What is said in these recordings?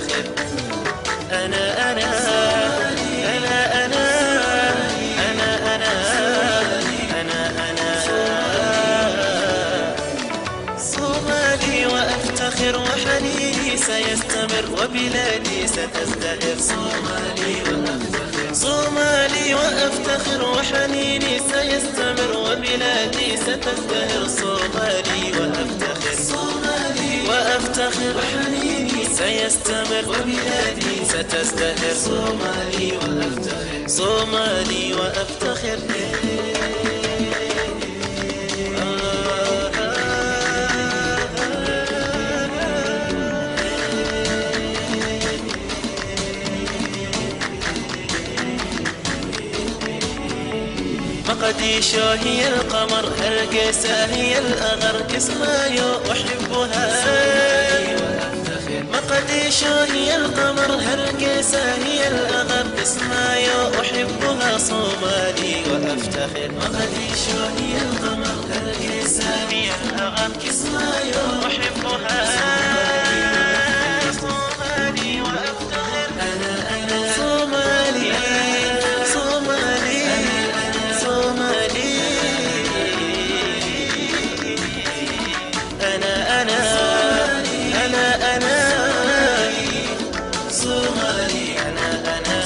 وأفتخر أنا أنا أنا أنا أنا أنا أنا صومالي وأفتخر وحنيني سيستمر وبلادي ستزدهر صومالي وأفتخر صومالي وأفتخر وحنيني سيستمر وبلادي ستزدهر صومالي وأفتخر صومالي وأفتخر وحنيني سيستمر وبلادي ستزدهر صومالي وأفتخر صومالي وأفتخر مقديشو هي القمر هرقيسة هي الأغر كسمايو أحبها مقديشو هي القمر هرقيسة هي الأغر كسمايو أحبها صومالي وأفتخر مقديشو هي القمر هرقيسة هي الأغر كسمايو أحبها صومالي وأفتخر أنا صومالي صومالي صومالي أنا أنا أنا أنا صومالي أنا أنا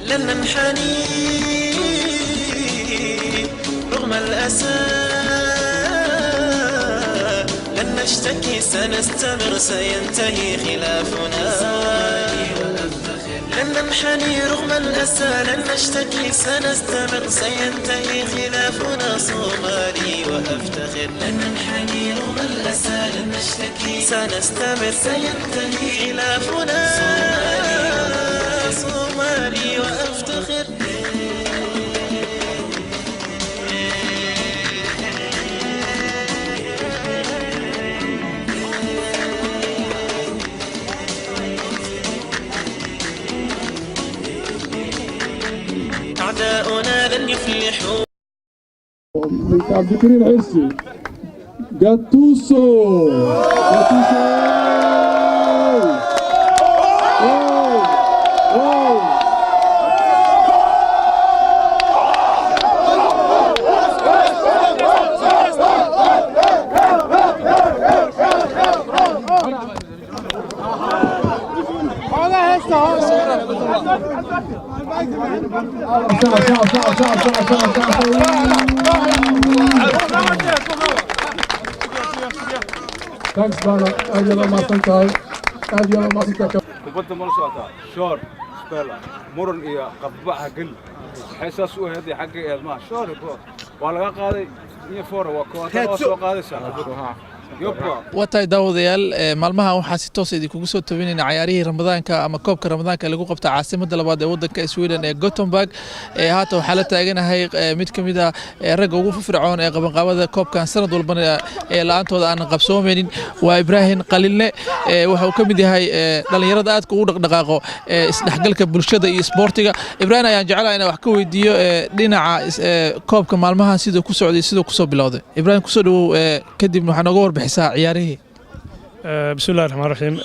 لن ننحني رغم الأسى لن نشتكي سنستمر سينتهي خلافنا لن ننحني رغم الأسى لن نشتكي سنستمر سينتهي خلافنا صومالي وأفتخر لن ننحني رغم الأسى لن نشتكي سنستمر سينتهي خلافنا صومالي وأفتخر أعداؤنا لن يفلحوا. عبد الكريم العرسي جاتوسو Thanks, brother. Aad iyo mahadsan tahay. Aad iyo mahadsan tahay. kubadda ma la socotaa shoor spela muran iyo qabbaha gal xeesaas u heeday xagga eedmaha shoor waa laga qaaday iyo foora waa kooxda soo qaadaysa watay daawadayaal maalmaha waxaa si toos ah kugu soo tobinayna ciyaarihii Ramadaanka ama koobka Ramadaanka lagu qabtay caasimadda labaad ee wadanka Sweden ee Gothenburg haata waxaa la taaganahay mid kamid ah ragga ugu firfircoon ee qabanqaabada koobkan sanad walba ee laantooda aan qabsoomeynin waa Ibrahim Qalilne waxa uu kamid yahay dhalinyarada aadka ugu dhaqdhaqaaqo isdhexgalka bulshada iyo sportiga Ibrahim ayaan jecelahay inaan wax ka weydiiyo dhinaca koobka maalmahan sidoo ku socday sidoo ku soo bilowday Ibrahim ku soo dhawow kadib waxaan uga warbixinaa ciyaarihii بسم الله الرحمن الرحيم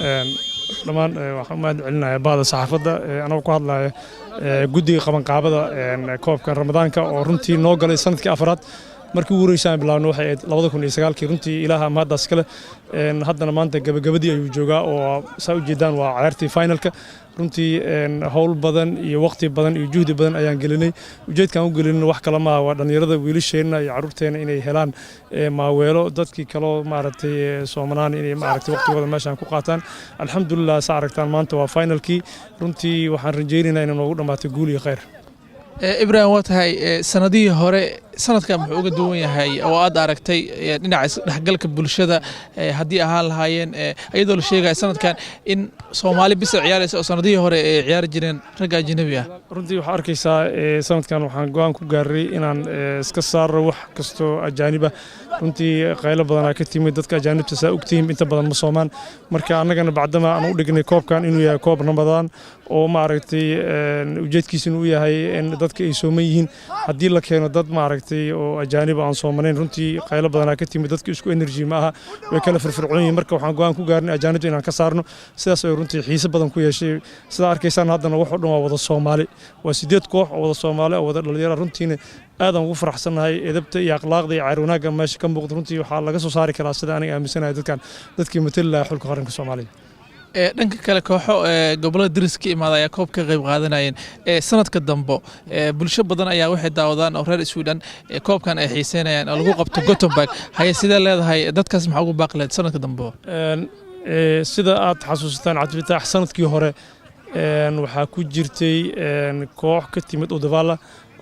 dhamaan waxaan ma celinayaa baada saxaafadda anagu ku hadlayo guddiga qabanqaabada koobka Ramadaanka oo runtii noo galay sanadkii afraad markii ugu horeysay bilaawno waxay 2009 runtii ilaaha maadaas kale haddana maanta gabagabadii ayuu joogaa oo saa u jeedaan waa ciyaartii finalka runtii hawl badan iyo waqti badan iyo juhdi badan ayaan gelinay ujeedkan u gelinay wax kala ma waa dhalinyarada wiilasheena iyo caruurteena inay helaan maaweelo dadkii kale maaragtay Soomaaliya inay maaragtay waqtigooda meeshan ku qaataan alxamdulillah saa aragtaan maanta waa finalkii runtii waxaan rajaynaynaa inuu ugu dhamaato guul iyo khayr Ibrahim watahay sanadihii hore sanadkan wuxuu uga duwan yahay oo aad aragtay dhinaca dhexgalka bulshada hadii ahaan lahaayeen iyadoo la sheegay sanadkan in Soomaali bis ciyaaraysa oo sanadihii hore ay ciyaar jireen rag ajnabi ah runtii waxaa arkaysaa sanadkan waxaan go'aan ku gaaray inaan iska saaro wax kasto ajaaniba runtii qaylo badan ka timid dadka ajaanibta saa ogtihiin inta badan ma Soomaan marka annagana bacdama aan u dhignay koobkan inuu yahay koob Ramadaan oo maaragtay ujeedkiisu uu yahay in dadka ay Soomaan yihiin haddii la keeno dad maaragtay oo ajaanib aan Soomaanayn runtii qaylo badan ka timid dadka isku energy ma aha way kala firfircoon yihiin marka waxaan go'aan ku gaarnay ajaanibta inaan ka saarno sidaas ay runtii xiiso badan ku yeeshay sida arkaysaan haddana wax dhan waa wada Soomaali waa 8 koox oo wada Soomaali oo wada dhalinyaro runtiina aad aan ugu faraxsanahay edabta iyo akhlaaqda iyo cayrunaaga meesha ka muuqda runtii waxaa laga soo saari karaa sida aniga aaminsanahay dadkii matala xulka qaranka Soomaaliya dhanka kale kooxo gobolada dariska imaada ayaa koob ka qayb qaadanayeen sanadka dambe bulsho badan ayaa waxay daawadaan oo reer Sweden koobkan ay xiiseynayaan oo lagu qabto Gothenburg haye sida leedahay dadkaas maxaa ugu baaqleed sanadka dambe sida aad xasuusataan Cabdifitaax sanadkii hore waxaa ku jirtay koox ka timid Uddevalla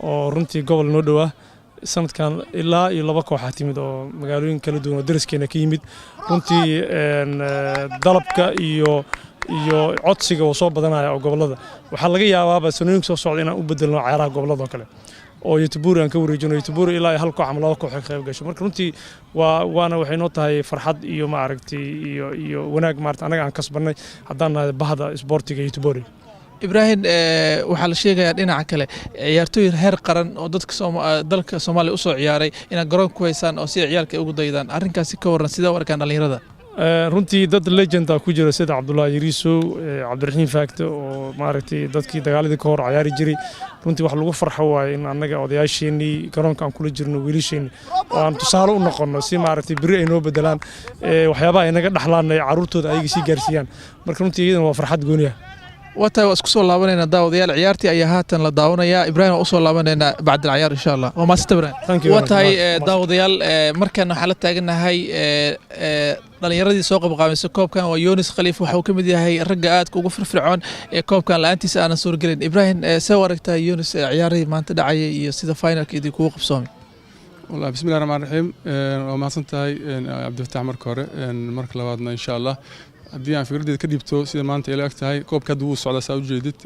oo runtii gobol noo dhow ah sanadkan ilaa iyo 2 koox timid oo magaalooyin kala duwan oo dariskeena ka yimid runtii dalabka iyo codsiga oo soo badanaya oo gobolada waxa laga yaabaa sanooyin soo socda inaan u bedelno ciyaaraha gobolada kale oo Youtube aan ka wareejino Youtube ilaa hal koox ama 2 koox ka qayb gasho marka runtii waana waxay noo tahay farxad iyo maaragtay iyo wanaag maaragtay anaga aan kasbanay haddaan nahay bahda sportiga Youtube Ibrahim waxa la sheegayaa dhinaca kale ciyaartooy heer qaran oo dalka Soomaaliya u soo ciyaaray in garoon ku haysaan oo si ciyaalka ugu daydaan arrinkaasi ka waran sida warkaan dhalinyarada runtii dad legend ah ku jira sida Cabdullaahi Yariisow Cabdiraxiin Faagte oo maaragtay dadkii dagaaladii ka hor ciyaari jiray runtii wax lagu farxo waay in annaga odayaasheenii garoonka aan kula jirno wiilasheeni oo aan tusaale u noqono si maaragtay biri ay noo bedelaan waxyaabaha ay naga dhaxlaan caruurtooda ayaga sii gaarsiiyaan marka runtii iyadana waa farxad gooni ah واتاي واسكو سو لابانينا داوديال عيارتي ايا هاتن لا داونيا ابراهيم او سو لابانينا بعد العيار ان شاء الله وما استبران واتاي داوديال markan waxa la taaganahay dhalinyaradii soo qabqaamayso koobkan waa Yunus Khaliif waxa uu kamid yahay ragga aad ugu firfircoon ee koobkan laantiisa aan soo galin Ibrahim soo waragtay Yunus ciyaarihii maanta dhacay iyo sida finalkeedii kugu qabsoomay والله بسم الله الرحمن الرحيم وما سنتهي عبد الفتاح مركورة مرك لبعضنا إن شاء الله haddii aan fikradeyda ka dhibto sida maanta ila ag tahay koobka hadda wuu socdaa saa u jeedid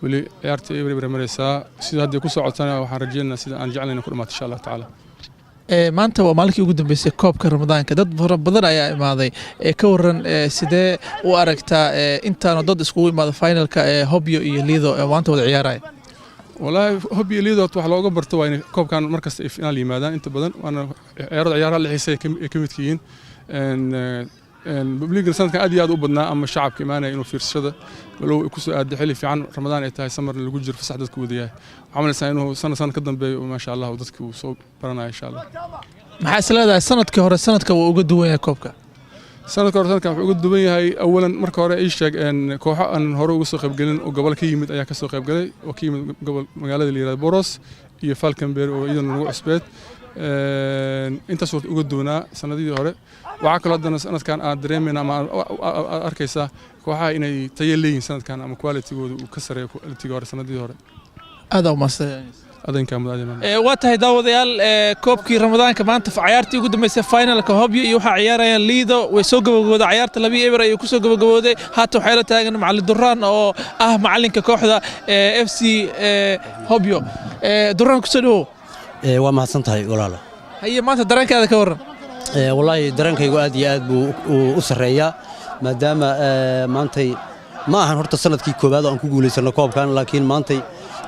weli ciyaarta eber maraysaa sida hadda ku socotana waxaan rajeynayaa sida aan jeclayna ku dhamaato insha Allah tacaala maanta waa maalintii ugu dambeysay koobka Ramadaanka dad fara badan ayaa imaaday ka waran sidee u aragtaa intaana dad iskugu imaado finalka Hobyo iyo Lido maanta wada ciyaaraya والله Hobyo iyo Lido wax looga barto waa in koobkan markasta ay final yimaadaan inta badan waana ciyaaraha la xiisay ka mid yihiin ببليغ سنة كان أدي أدو بدنا أما الشعب كمان إنه في رشدة ولو يكسر قد حلي في عن رمضان إتاي سمر اللي جوجر في سعدة كودية عمل سنة سنة قدم بي وما شاء الله ودتك وصوب برنا إن شاء الله. محاسن هذا السنة كهرة السنة كوجد وين كوبكا. سنة كهرة كان وجد وين هاي أولا مركورة إيش إن كوحة أن هرو وسوق قبلين وقبل كيمة أياك سوق قبلي وكيمة قبل مقالة اللي بوروس هي فالكنبير وإذا نروح سبيت أنت صرت وجد ونا سنة دي هرة وعاكل هذا سنة كان أدريمنا مع أركيسة كوحة إني تيلين سنة كان أم كواليتي وكسر التجارة سنة دي هرة هذا ومصر هذا كان وقتها داوديال كوبكي رمضان كمان في عيارتي قدام يصير فاينل كهوبيو يوحى عيارة ليدو ويسوق بجودة عيارة لبي إبرة يكسوق بجودة هاتوا حيلة تاجن مع الدران أو معلن ككوحدة اف سي هوبيو دران كسلو وما صنتهاي ولا لا هي ما تدران كذا كورن والله دران كي يقعد يأد وأسرية ما دام ما أنتي ما هنحط السنة كي كوباد أنكو جولي سنة كوب كان لكن ما أنتي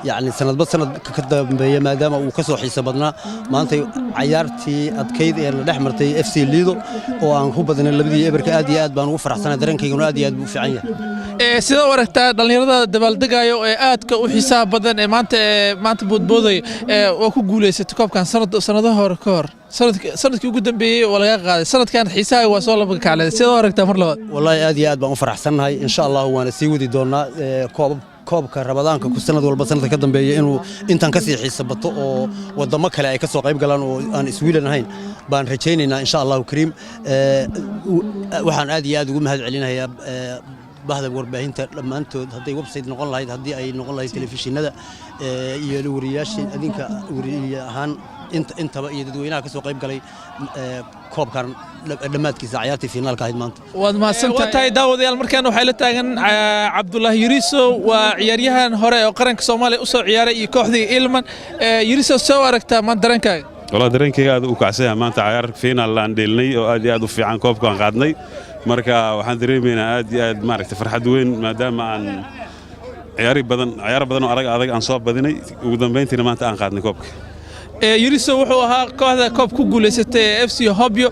يعني سنة بس سنة كده ما دام وكسو حسابنا ما أنتي عيارتي أتكيد يعني لحمرتي اف سي ليدو وأنكو بدنا اللي بدي إبرك أدي أد بنوفر أحسن درن كي يقولون أدي أد بفعية sida waragtaa dhalinyarada dabaaldegayo ee aadka u xisaab badan ee maanta boodbooday oo ku guuleysatay koobkan sanadaha hore ka hor sanadkii ugu dambeeyay oo laga qaaday sanadkan xiisaha waa soo laba kaclay sida waragtaa mar labaad wallahi aad iyo aad baan u faraxsanahay insha Allah waana sii wadi doonaa koobka Ramadaanka ku sanad walba sanadka ka dambeeya inuu intan ka sii xiisabato oo wadamo kale ay ka soo qayb galaan oo aan Sweden ahayn baan rajaynaynaa insha Allah kariim waxaan aad iyo aad ugu mahad celinayaa bahda warbaahinta dhammaantood hadday website noqon lahayd haddii ay noqon lahayd telefishinada iyo wariyaasha adinka wariye ahaan intaba iyo dadweynaha ka soo qayb galay koobkan dhammaadkiisa ciyaartii finaalka ahayd maanta waad mahadsantahay daawadayaal markaan waxay la taagan Cabdullaahi Yariso waa ciyaaryahan hore oo qaranka Soomaaliya u soo ciyaaray iyo kooxdii Ilman Yariso soo aragtaa man darankaaga والله درينكي aad u kacsan maanta ciyaar final aan dheelnay oo aad u fiican koobkan qaadnay marka waxaan dareemeynaa aad maaragtay farxad weyn maadaama aan ciyaar badan oo adag aan soo badinay ugu dambeyntiina maanta aan qaadnay koobka Yariso wuxuu ahaa kooxda koob ku guuleysatay FC Hobyo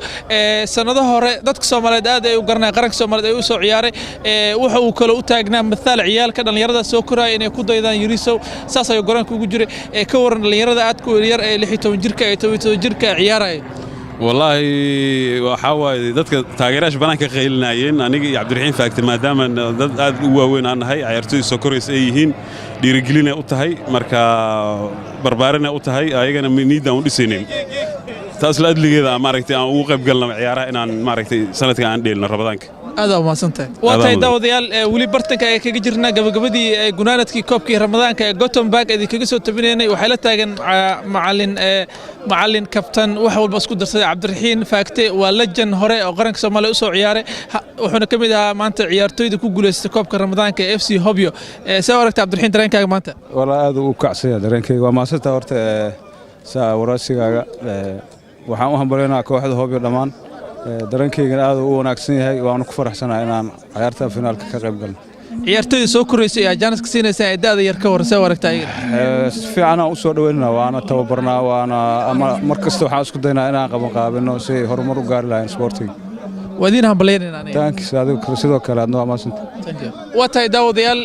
sanado hore dadka Soomaaliyeed aad ay u garanay qaranka Soomaaliyeed ay u soo ciyaaray waxa uu kale u taagnaa mathaal ciyaalka dhalinyarada soo koraya inay ku daydaan Yariso saas ay garoonka ugu jiray ka waran dhalinyarada aad ku yar ee 16 jirka ee 17 jirka ciyaaray والله waxa waaye dadka taageerayaasha banaanka qeylinayeen aniga iyo Cabdiraxiin faagtay maadaama dad aad u waaweyn aan nahay ciyaartoy soo koreys ay yihiin dhiirigelin u tahay marka barbaarina u tahay ayagana niidaan u dhisaynin taas la adligeeda maaragtay aan ugu qayb galno ciyaaraha inaan maaragtay sanadka aan dheelno Ramadaanka aad u mahadsantahay waatay daawadayaal wali bartanka ay kaga jirnaa gabagabadii gunaanadkii koobkii Ramadaanka ee Gothenburg ee kaga soo tabineynay waxay la taagan macallin kabtan wax walba isku darsaday Cabdiraxiin faagtay waa legend hore oo qaranka Soomaaliya u soo ciyaaray wuxuuna kamid ahaa maanta ciyaartoyda ku guuleystay koobka Ramadaanka ee FC Hobyo soo aragtay Cabdiraxiin dareenkaaga maanta والله aad u kacsan dareenkayga waa maasanta horta saa waraysigaaga waxaan u hambaleynayaa kooxda Hobyo dhamaan dareenkaygana aad u wanaagsan yahay waan ku faraxsanahay inaan ciyaarta finaalka ka qayb galno ciyaartoyda soo koreysay ayaa jaanis ka siinaysa eedada yar ka horsay waragtay si fiican aan u soo dhaweynaa waana tababarnaa waana markasta waxaan isku daynaa inaan qabanqaabino si horumar u gaari lahayn sportiga ودين همبلين أنا. تانكس هذا كرسيدو كلا نوع ما سنت. واتاي داوديال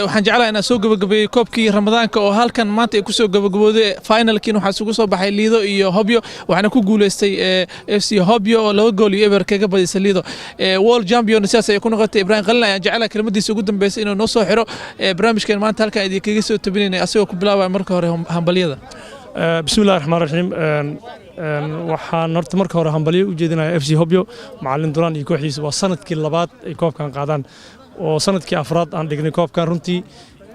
وحنجعلها أنا سوق بكوبكي رمضان كأهل كان ما تيكسو جبجبودة فاينل كينو حسوقسو بحيليدو إيو هوبيو وحنا كوجول استي FC هوبيو لو جول يبر كذا بدي سليدو وول جامبيون سياسة يكون غطي إبراهيم غلنا يعني جعلها كلمة دي سوق قدام بس إنه نص حرو برامج كان ما تهل كان يدي كيسو تبين أسوق بلا مركه همبليدا. بسم الله الرحمن الرحيم waxaan horta marka hore hambaliyo u jeedinayaa FC Hobyo macallin Duran iyo kooxdiisa waa sanadkii labaad ay koobkan qaadaan oo sanadkii afraad aan dhignay koobkan runtii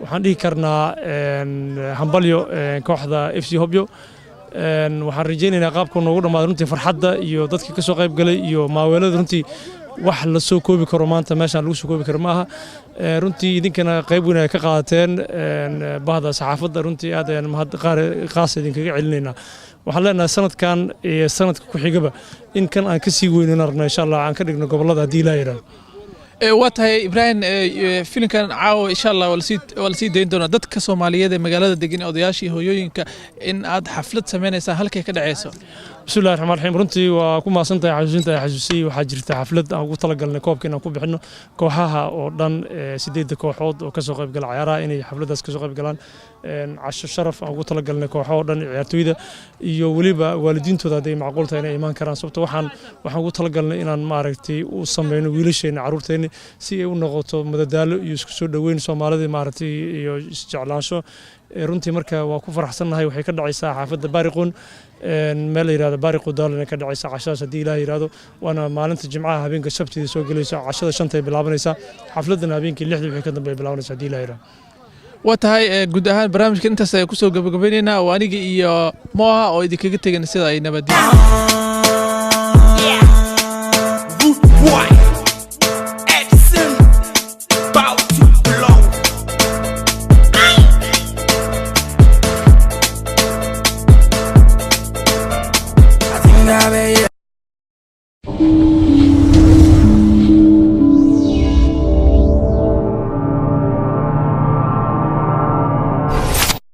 waxaan dhihi karnaa hambaliyo kooxda FC Hobyo waxaan rajaynaynaa qaabka noogu dhamaado runtii farxadda iyo dadkii ka soo qayb galay iyo maaweelada runtii wax la soo koobi karo maanta meeshaan lagu soo koobi karo maaha runtii idinkana qayb weyn ay ka qaadateen bahda saxaafadda runtii aad ayaan mahad qaas idinkaga celinaynaa waxaan leenahay sanadkan iyo sanadka ku xigaba in kan aan ka sii weynana rabno insha Allah aan ka dhigno gobolada hadii la yiraahdo واتهي إبراهيم فيلم كان عاو إن شاء الله والسيد دين دونا دت كسومالية ده مجال الدجين أضياشي هو يوينك إن عاد حفلة سمينا سهل كده عيسى. بسم الله الرحمن الرحيم رنتي وكم أصلاً تحجزين حجزي وحجرت حفلة أو طلق النكوب كنا نكوب بحنه كوحها ودن سديد كوحود وكسوق بقل عيارة إني حفلة دس كسوق بقلان عش الشرف أو طلق النكوحود ودن عيارتويدا يوليبا والدين تودا دي معقول تاني إيمان كران صوت وحن طلق لنا إن معركتي وصمين ويلشين عروتين si ay u noqoto madadaalo iyo isku soo dhaweyn Soomaalida maartay iyo isjeclaansho runtii marka waa ku faraxsanahay waxay ka dhacaysaa xaafadda Baariqoon meel yiraahdo Baariqo daalana ka dhacaysaa cashaas hadii Ilaahay yiraahdo waana maalinta Jimcaha habeenka Sabtida soo galaysa cashada 5 ay bilaabanaysaa xafladana habeenkii 6 wixii ka dambeeyay bilaabanaysaa hadii Ilaahay yiraahdo واتهاي guud ahaan barnaamijka intaas ay ku soo gabagabeynayna oo aniga iyo Moha oo idinkaga tagay sida ay nabadgelyo